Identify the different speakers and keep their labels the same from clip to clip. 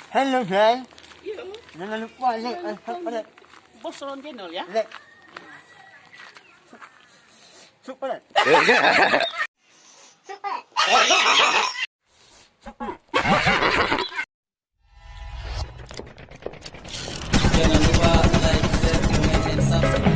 Speaker 1: Hello, Jay.
Speaker 2: Ya,
Speaker 1: Jangan lupa like.
Speaker 2: bos Ron channel ya.
Speaker 1: Like. Super.
Speaker 3: Jangan lupa like, share, comment, and subscribe.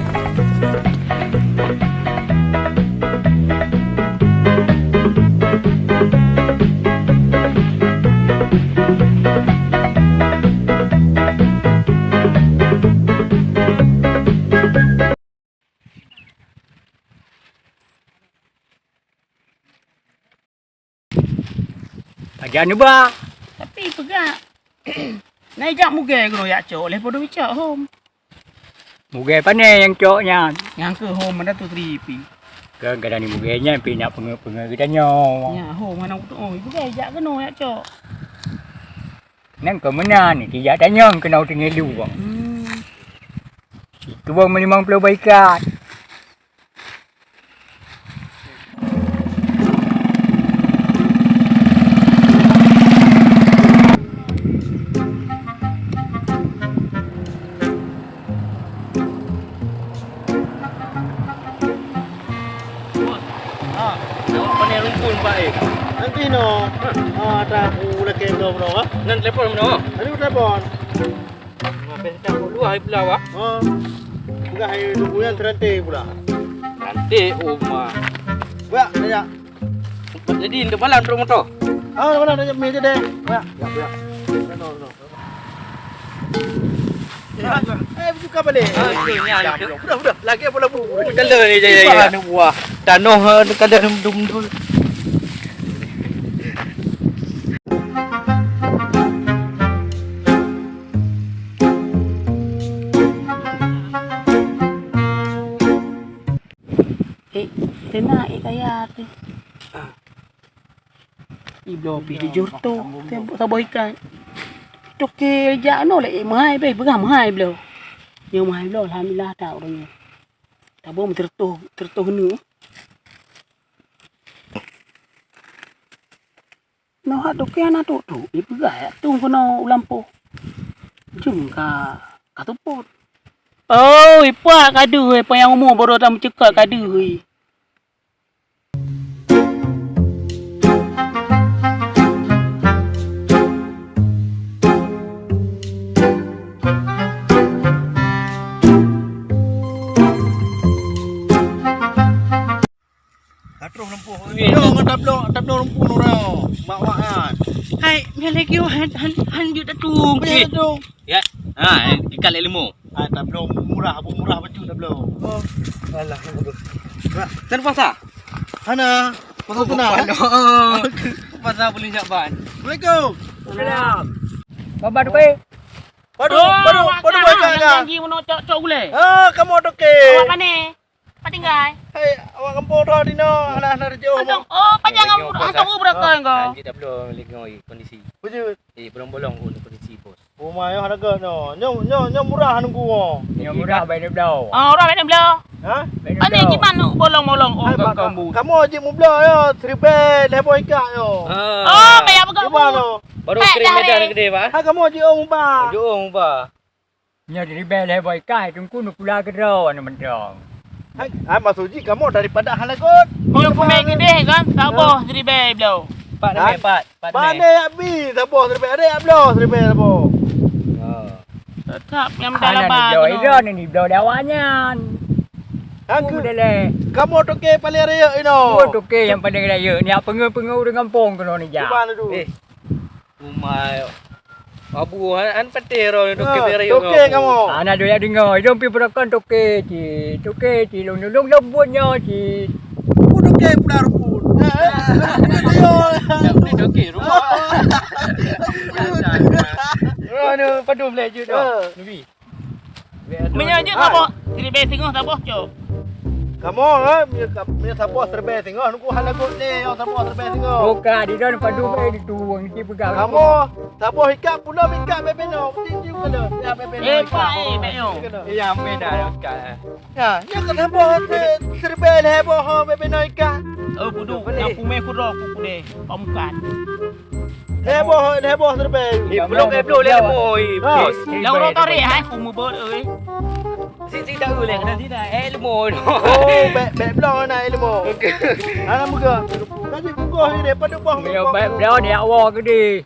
Speaker 4: Ajar ni ba?
Speaker 2: Tapi pegak. Naik jak muge kena ya cok leh podo bicak home.
Speaker 4: Muge pandai yang coknya.
Speaker 2: Yang ke home mana tu tripi.
Speaker 4: Kadang-kadang ni mugenya pi nak penga-penga kita nyo.
Speaker 2: Ya home mana tu oh pegak jak kena ya cok.
Speaker 4: Nang ke mana ni tidak tanya kena tinggal dulu. Itu bang 50 baikat.
Speaker 2: Awak pandai rumpun baik.
Speaker 1: Nanti no. Ada aku lagi belum no.
Speaker 2: Nan telepon mana?
Speaker 1: Tadi udah telepon.
Speaker 2: Habis dah lu hai pula awak.
Speaker 1: Enggak hai tunggu yang terhenti pula.
Speaker 2: Nanti oma.
Speaker 1: Ya, ya.
Speaker 2: Jadi ndak balan pro motor.
Speaker 1: Mana ada meja deh. Ya. No. Buka balik. Udah. Lagi apa labu?
Speaker 2: Kala ni jaya. Wah, tanah kala dum. Tena kaya ate. Iblo pi di jorto, tempo sa boy kan. Toke ja no le mai be pegang mai blo. Yang mai blo alhamdulillah tak orangnya. Tak boleh tertuh nu. No ha toke ana tu. Ibu ga tu kono lampu. Jum ka katuput. Oh, ipa kadu apa yang umur baru tak mencekak kadu.
Speaker 1: Taplo lumpuh orang. Mak-mak.
Speaker 2: Hai, lagi han juta tung. Ya. Ha, ikat lemo.
Speaker 1: Taplo murah baju taplo. Alah.
Speaker 2: Dan puasa?
Speaker 1: Hana. Pasal tu nak.
Speaker 2: Puasa boleh jak ban.
Speaker 1: Assalamualaikum.
Speaker 4: Salam. Baba tu pe.
Speaker 1: Padu baca kan.
Speaker 2: Lagi mana cok boleh?
Speaker 1: Kamu toke.
Speaker 2: Awak mana? Patinggai.
Speaker 1: Hei, awak kampung dah dino anak-anak jauh.
Speaker 2: Oh, panjang hantar berapa engkau?
Speaker 5: Nanti tak perlu lagi kondisi.
Speaker 1: Baju.
Speaker 5: Bolong-bolong pun kondisi bos.
Speaker 1: Rumah yang harga no. Nyom murah nunggu.
Speaker 4: Yang murah baik dia belau.
Speaker 2: Orang mana belah?
Speaker 1: Ha?
Speaker 2: Ane gimana bolong-bolong kamu?
Speaker 1: Kamu aje mubla yo, tribe lebo ikat yo.
Speaker 2: Oh, bayar apa kamu?
Speaker 1: Gimana?
Speaker 5: Baru kering ada gede pak.
Speaker 1: Ha kamu aje mubah.
Speaker 5: Jom pak.
Speaker 4: Nya di bel hai boy kai tungku nu pula ke ro anu mendong.
Speaker 1: Ha maksud kamu daripada halagot.
Speaker 2: Kau pun gede kan? Tak boh jadi belah.
Speaker 5: Pak ni pak.
Speaker 1: Pane abi, sabo tribe ada ablo tribe sabo.
Speaker 2: Tetap yang dalam
Speaker 4: Ana ni belau ni belau dawannya.
Speaker 1: Aku
Speaker 4: le.
Speaker 1: kamu toke paling raya ino.
Speaker 4: Oh toke yang paling raya ni apa pengu dengan kampung kono ni ja.
Speaker 1: Gimana tu?
Speaker 5: Rumah abu an patero ni toke berayo.
Speaker 1: Toke kamu.
Speaker 4: Ana doya dengar, jom pi perakan toke ci long lembutnya ci.
Speaker 1: Toke pula rupun.
Speaker 5: Ni toke rumah.
Speaker 1: Anu padu boleh je tu.
Speaker 5: Nabi.
Speaker 2: Menyajut tak boh? Jadi besingah tak boh cok.
Speaker 1: Kamu punya sabo terbe tengok nunggu halagot ni, yang sabo terbe tengok.
Speaker 4: Buka di dalam padu bae dituang ci pegang.
Speaker 1: Kamu sabo ikat pula ikat bebe no. Tinggi kena. Ya bebe no.
Speaker 2: Pak beyo.
Speaker 5: Yang beda sekarang.
Speaker 1: Ya, yang kan sabo terbe lebo ha bebe no ikat.
Speaker 2: Budu, yang pume kuro kude, pamukan.
Speaker 1: heboh terbang.
Speaker 5: Belum lemah. Bos.
Speaker 2: Lau rotor hai ku mu bot euy.
Speaker 5: Si tak boleh kena sini. Lemah.
Speaker 1: Oh, bek belong nak ilmu. Ana muka. Nanti buka ni daripada bawah.
Speaker 4: Dia dia dia awak gede.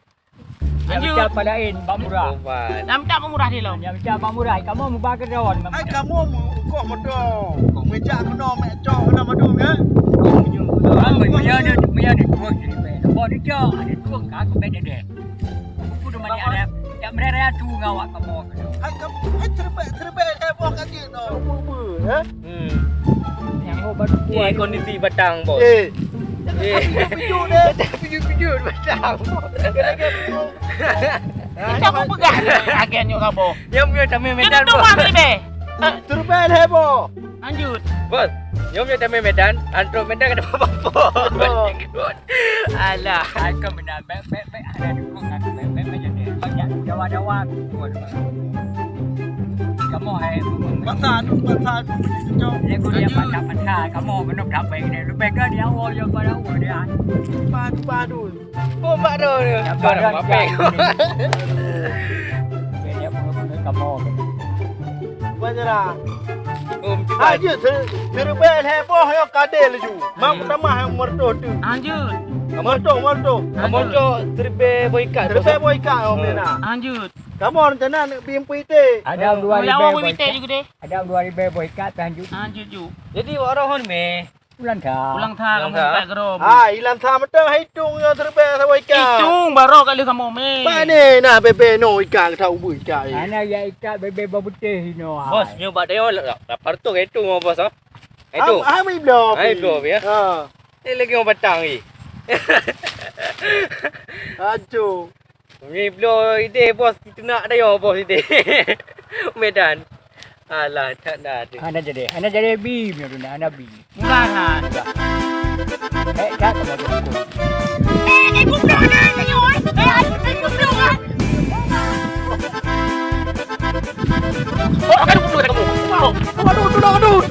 Speaker 4: Yang macam padain Pak Murah.
Speaker 2: Nam tak murah dia lo.
Speaker 4: Yang macam Pak Murah, kamu mau bakar daun.
Speaker 1: Ai kamu kok motor. Kok meja kena mek cok kena madu ya.
Speaker 4: Punya ni tuang sini be. Bawa dia ada tuang kak beda deh. Aku dah mana ada. Tak mereka tu ngawak kamu.
Speaker 1: Ai kamu terbang heboh kat dia no. Ya.
Speaker 4: Yang mau baru buat.
Speaker 5: Kondisi batang bos.
Speaker 1: Pijuk dia.
Speaker 5: Pijut batang.
Speaker 2: Kita mau pegang agennya kamu.
Speaker 5: Yang punya tamai
Speaker 2: Kita
Speaker 5: medan
Speaker 2: tu
Speaker 5: bos.
Speaker 2: mah ni be.
Speaker 1: Terbang heboh.
Speaker 2: Lanjut.
Speaker 5: Bos, yang punya tamai medan, antro medan kena apa-apa. Alah.
Speaker 4: Aku benar be ada tuang kak be macam ni. Banyak jawab. Kamu hai.
Speaker 1: Pasal. Jom.
Speaker 4: Aku dia patah. Kamu benar tak baik ni. Lebih kan dia awak yang pada awak dia.
Speaker 1: Padu.
Speaker 5: Bomba dah ni. Barang apa?
Speaker 4: Dia benar kamu.
Speaker 1: Banyak
Speaker 5: Cuba.
Speaker 1: aja terbang heboh yang kadel ju. Mak pertama yang merto tu.
Speaker 2: Lanjut.
Speaker 1: Merto.
Speaker 5: Kamu tu terbe boykat.
Speaker 1: Terbang boy kat om ni nak.
Speaker 2: Lanjut.
Speaker 1: Kamu rencana nak bimpu itu.
Speaker 4: Ada dua
Speaker 2: Boleh awak wite juga deh.
Speaker 4: Ada 2000 boykat lanjut
Speaker 2: Lanjut ju.
Speaker 5: Jadi orang me.
Speaker 4: bulan dah.
Speaker 2: Ulang tahun kamu buka gerom.
Speaker 1: Ilan sama tu hitung yang terbang sama ikan.
Speaker 2: Itu baru kali kamu me.
Speaker 1: Mana nak bebe no ikan tahu bu ikan.
Speaker 4: Ana ya ikat bebe babutih no.
Speaker 5: Bos, nyoba dia lapar tu itu bos ah. Itu.
Speaker 1: Ami belum.
Speaker 5: Ai belum ya.
Speaker 1: Ha.
Speaker 5: Ni lagi orang batang ni.
Speaker 1: Aduh.
Speaker 5: Ni belum ide bos kita nak dia bos ide. Medan. Alah, tak ada.
Speaker 4: Ana jadi B punya tu ana B.
Speaker 2: Murahan.
Speaker 4: Tak kamu tu.
Speaker 2: Kumpul na kayo. Kumpul na. Oh, kan kumpul kamu.
Speaker 1: Aduh.